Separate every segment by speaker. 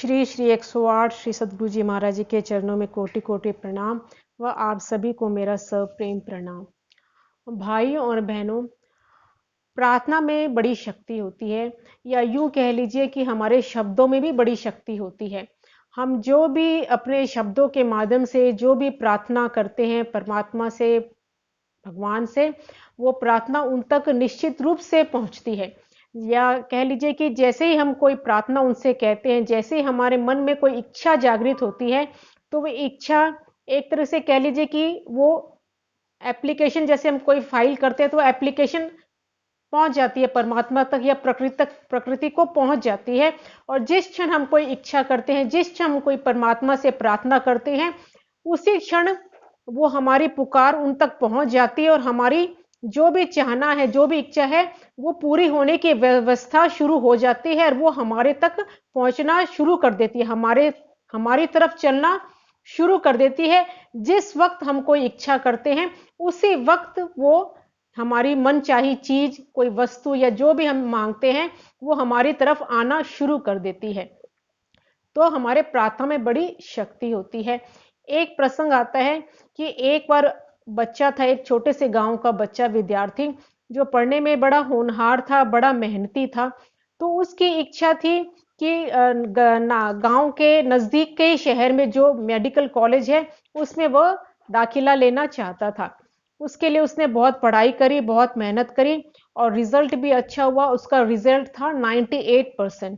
Speaker 1: श्री श्री 108 श्री सद्गुरु जी महाराज जी के चरणों में कोटि कोटि प्रणाम व आप सभी को मेरा सप्रेम प्रणाम। भाइयों और बहनों, प्रार्थना में बड़ी शक्ति होती है, या यूं कह लीजिए कि हमारे शब्दों में भी बड़ी शक्ति होती है। हम जो भी अपने शब्दों के माध्यम से जो भी प्रार्थना करते हैं परमात्मा से, भगवान से, वो प्रार्थना उन तक निश्चित रूप से पहुंचती है। या कह लीजिए कि जैसे ही हम कोई प्रार्थना उनसे कहते हैं, जैसे ही हमारे मन में कोई इच्छा जागृत होती है, तो वो इच्छा एक तरह से कह लीजिए कि वो एप्लीकेशन, जैसे हम कोई फाइल करते हैं तो एप्लीकेशन पहुंच जाती है परमात्मा तक या प्रकृति को पहुंच जाती है। और जिस क्षण हम कोई इच्छा करते हैं, जिस क्षण हम कोई परमात्मा से प्रार्थना करते हैं, उसी क्षण वो हमारी पुकार उन तक पहुंच जाती है और हमारी जो भी चाहना है, जो भी इच्छा है, वो पूरी होने की व्यवस्था शुरू हो जाती है और वो हमारे तक पहुंचना शुरू कर देती है, हमारी तरफ चलना शुरू कर देती है। जिस वक्त हम कोई इच्छा करते हैं, उसी वक्त वो हमारी मनचाही चीज, कोई वस्तु या जो भी हम मांगते हैं, वो हमारी तरफ आना शुरू कर देती है। तो हमारे प्रार्थना में बड़ी शक्ति होती है। एक प्रसंग आता है कि एक बार बच्चा था, एक छोटे से गांव का बच्चा, विद्यार्थी, जो पढ़ने में बड़ा होनहार था, बड़ा मेहनती था। तो उसकी इच्छा थी कि गांव के नजदीक के शहर में जो मेडिकल कॉलेज है, उसमें वह दाखिला लेना चाहता था। उसके लिए उसने बहुत पढ़ाई करी, बहुत मेहनत करी और रिजल्ट भी अच्छा हुआ। उसका रिजल्ट था 98%।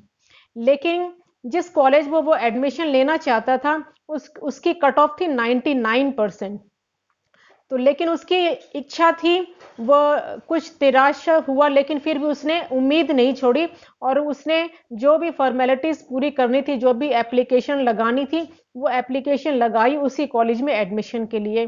Speaker 1: लेकिन जिस कॉलेज में वो एडमिशन लेना चाहता था, उसकी कट ऑफ थी 99%। तो लेकिन उसकी इच्छा थी, वह कुछ निराशा हुआ, लेकिन फिर भी उसने उम्मीद नहीं छोड़ी और उसने जो भी फॉर्मेलिटीज पूरी करनी थी, जो भी एप्लीकेशन लगानी थी, वो एप्लीकेशन लगाई उसी कॉलेज में एडमिशन के लिए।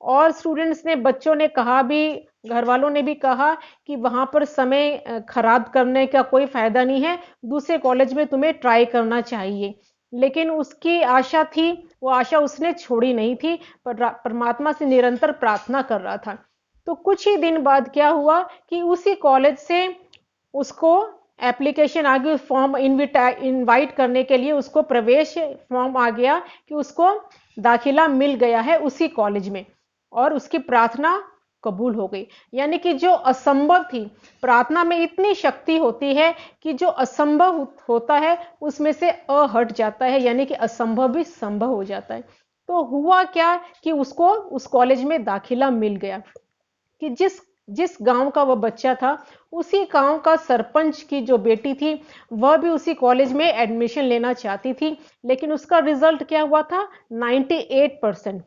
Speaker 1: और स्टूडेंट्स ने, बच्चों ने कहा भी, घर वालों ने भी कहा कि वहां पर समय खराब करने का कोई फायदा नहीं है, दूसरे कॉलेज में तुम्हें ट्राई करना चाहिए। लेकिन उसकी आशा थी, वो आशा उसने छोड़ी नहीं थी, पर परमात्मा से निरंतर प्रार्थना कर रहा था। तो कुछ ही दिन बाद क्या हुआ कि उसी कॉलेज से उसको एप्लीकेशन आ गई, फॉर्म इनवाइट करने के लिए उसको प्रवेश फॉर्म आ गया कि उसको दाखिला मिल गया है उसी कॉलेज में, और उसकी प्रार्थना कबूल हो गई। यानी कि जो असंभव थी, प्रार्थना में इतनी शक्ति होती है कि जो असंभव होता है उसमें से हट जाता है, यानी कि असंभव भी संभव हो जाता है। तो हुआ क्या कि उसको उस कॉलेज में दाखिला मिल गया। कि जिस जिस गांव का वह बच्चा था, उसी गांव का सरपंच की जो बेटी थी, वह भी उसी कॉलेज में एडमिशन लेना चाहती थी। लेकिन उसका रिजल्ट क्या हुआ था, 98%।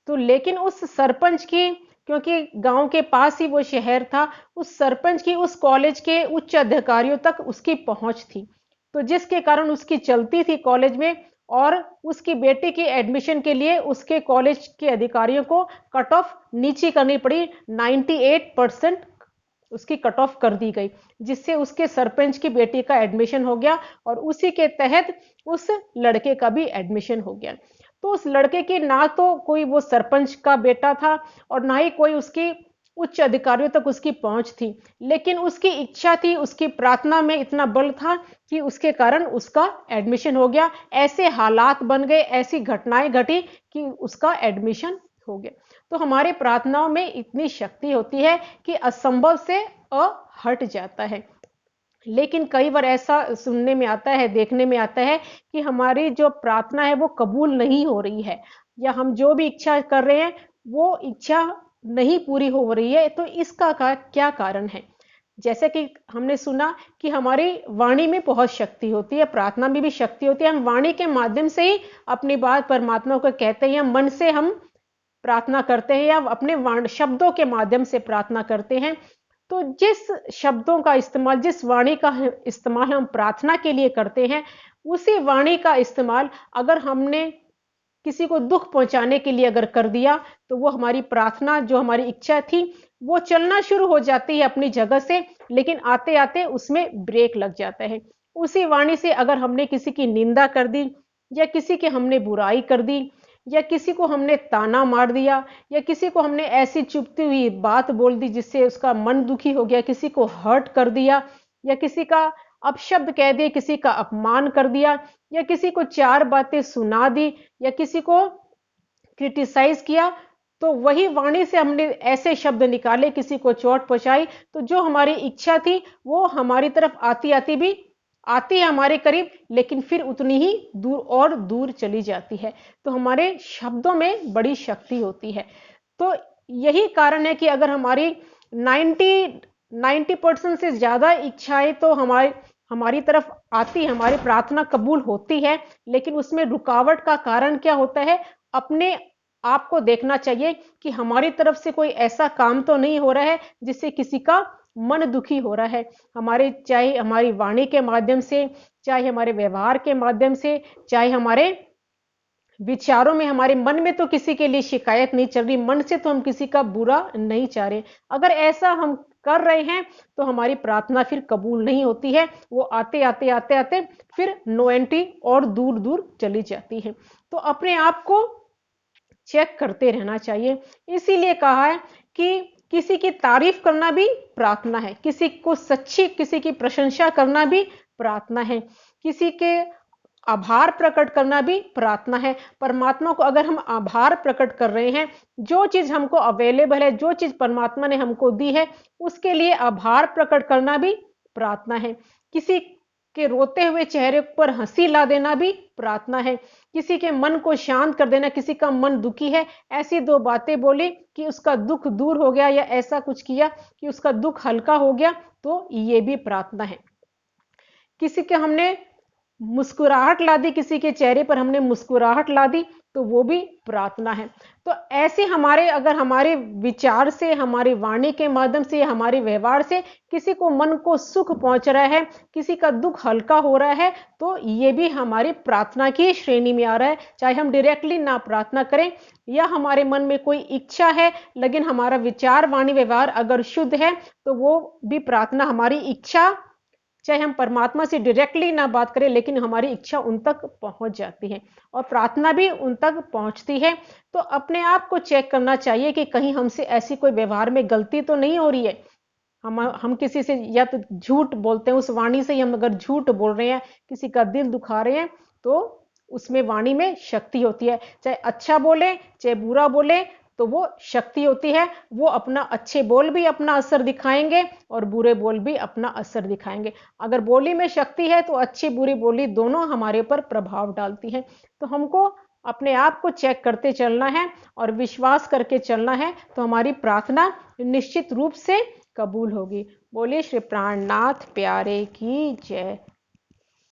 Speaker 1: तो लेकिन उस सरपंच की, क्योंकि गांव के पास ही वो शहर था, उस सरपंच की उस कॉलेज के उच्च अधिकारियों तक उसकी पहुंच थी। तो जिसके कारण उसकी चलती थी कॉलेज में, और उसकी बेटी की एडमिशन के लिए उसके कॉलेज के अधिकारियों को कट ऑफ नीचे करनी पड़ी, 98% उसकी कट ऑफ कर दी गई, जिससे उसके सरपंच की बेटी का एडमिशन हो गया और उसी के तहत उस लड़के का भी एडमिशन हो गया। तो उस लड़के की ना तो कोई वो सरपंच का बेटा था और ना ही कोई उसकी उच्च अधिकारियों तक उसकी पहुंच थी, लेकिन उसकी इच्छा थी, उसकी प्रार्थना में इतना बल था कि उसके कारण उसका एडमिशन हो गया। ऐसे हालात बन गए, ऐसी घटनाएं घटी कि उसका एडमिशन हो गया। तो हमारे प्रार्थनाओं में इतनी शक्ति होती है कि असंभव से हट जाता है। लेकिन कई बार ऐसा सुनने में आता है, देखने में आता है कि हमारी जो प्रार्थना है वो कबूल नहीं हो रही है, या हम जो भी इच्छा कर रहे हैं वो इच्छा नहीं पूरी हो रही है। तो इसका क्या कारण है? जैसे कि हमने सुना कि हमारी वाणी में बहुत शक्ति होती है, प्रार्थना में भी शक्ति होती है। हम वाणी के माध्यम से ही अपनी बात परमात्मा को कहते हैं, या मन से हम प्रार्थना करते हैं, या अपने शब्दों के माध्यम से प्रार्थना करते हैं। तो जिस शब्दों का इस्तेमाल, जिस वाणी का इस्तेमाल हम प्रार्थना के लिए करते हैं, उसी वाणी का इस्तेमाल अगर हमने किसी को दुख पहुंचाने के लिए अगर कर दिया, तो वो हमारी प्रार्थना, जो हमारी इच्छा थी, वो चलना शुरू हो जाती है अपनी जगह से, लेकिन आते आते उसमें ब्रेक लग जाता है। उसी वाणी से अगर हमने किसी की निंदा कर दी, या किसी की हमने बुराई कर दी, या किसी को हमने ताना मार दिया, या किसी को हमने ऐसी चुभती हुई बात बोल दी जिससे उसका मन दुखी हो गया, किसी को हर्ट कर दिया, या किसी का अपशब्द कह दिए, किसी का अपमान कर दिया, या किसी को चार बातें सुना दी, या किसी को क्रिटिसाइज किया, तो वही वाणी से हमने ऐसे शब्द निकाले, किसी को चोट पहुंचाई, तो जो हमारी इच्छा थी वो हमारी तरफ आती आती भी आती है हमारे करीब, लेकिन फिर उतनी ही दूर और दूर चली जाती है। तो हमारे शब्दों में बड़ी शक्ति होती है। तो यही कारण है कि अगर हमारी 90% से ज्यादा इच्छाएं तो हमारी हमारी तरफ आती, हमारी प्रार्थना कबूल होती है, लेकिन उसमें रुकावट का कारण क्या होता है? अपने आप को देखना चाहिए कि हमारी तरफ से कोई ऐसा काम तो नहीं हो रहा है जिससे किसी का मन दुखी हो रहा है। हमारे, चाहे हमारी वाणी के माध्यम से, चाहे हमारे व्यवहार के माध्यम से, चाहे हमारे विचारों में, हमारे मन में तो किसी के लिए शिकायत नहीं चल रही, मन से तो हम किसी का बुरा नहीं चाह रहे। अगर ऐसा हम कर रहे हैं तो हमारी प्रार्थना फिर कबूल नहीं होती है, वो आते आते आते आते फिर नो एंट्री और दूर दूर चली जाती है। तो अपने आप को चेक करते रहना चाहिए। इसीलिए कहा है कि किसी की तारीफ करना भी प्रार्थना है, किसी को सच्ची, किसी की प्रशंसा करना भी प्रार्थना है, किसी के आभार प्रकट करना भी प्रार्थना है। परमात्मा को अगर हम आभार प्रकट कर रहे हैं, जो चीज हमको अवेलेबल है, जो चीज परमात्मा ने हमको दी है, उसके लिए आभार प्रकट करना भी प्रार्थना है। किसी के रोते हुए चेहरे पर हंसी ला देना भी प्रार्थना है। किसी के मन को शांत कर देना, किसी का मन दुखी है, ऐसी दो बातें बोली कि उसका दुख दूर हो गया, या ऐसा कुछ किया कि उसका दुख हल्का हो गया, तो ये भी प्रार्थना है। किसी के हमने मुस्कुराहट ला दी, किसी के चेहरे पर हमने मुस्कुराहट ला दी, तो वो भी प्रार्थना है। तो ऐसे हमारे, अगर हमारे विचार से, हमारी वाणी के माध्यम से, हमारे व्यवहार से किसी को मन को सुख पहुंच रहा है, किसी का दुख हल्का हो रहा है, तो ये भी हमारी प्रार्थना की श्रेणी में आ रहा है। चाहे हम डायरेक्टली ना प्रार्थना करें, या हमारे मन में कोई इच्छा है लेकिन हमारा विचार, वाणी, व्यवहार अगर शुद्ध है, तो वो भी प्रार्थना, हमारी इच्छा, चाहे हम परमात्मा से डायरेक्टली ना बात करें, लेकिन हमारी इच्छा उन तक पहुंच जाती है और प्रार्थना भी उन तक पहुंचती है। तो अपने आप को चेक करना चाहिए कि कहीं हमसे ऐसी कोई व्यवहार में गलती तो नहीं हो रही है। हम किसी से या तो झूठ बोलते हैं, उस वाणी से ही हम अगर झूठ बोल रहे हैं, किसी का दिल दुखा रहे हैं, तो उसमें वाणी में शक्ति होती है। चाहे अच्छा बोले, चाहे बुरा बोले, तो वो शक्ति होती है। वो अपना, अच्छे बोल भी अपना असर दिखाएंगे और बुरे बोल भी अपना असर दिखाएंगे। अगर बोली में शक्ति है तो अच्छी बुरी बोली दोनों हमारे ऊपर प्रभाव डालती है। तो हमको अपने आप को चेक करते चलना है और विश्वास करके चलना है, तो हमारी प्रार्थना निश्चित रूप से कबूल होगी। बोलिए श्री प्राणनाथ प्यारे की जय।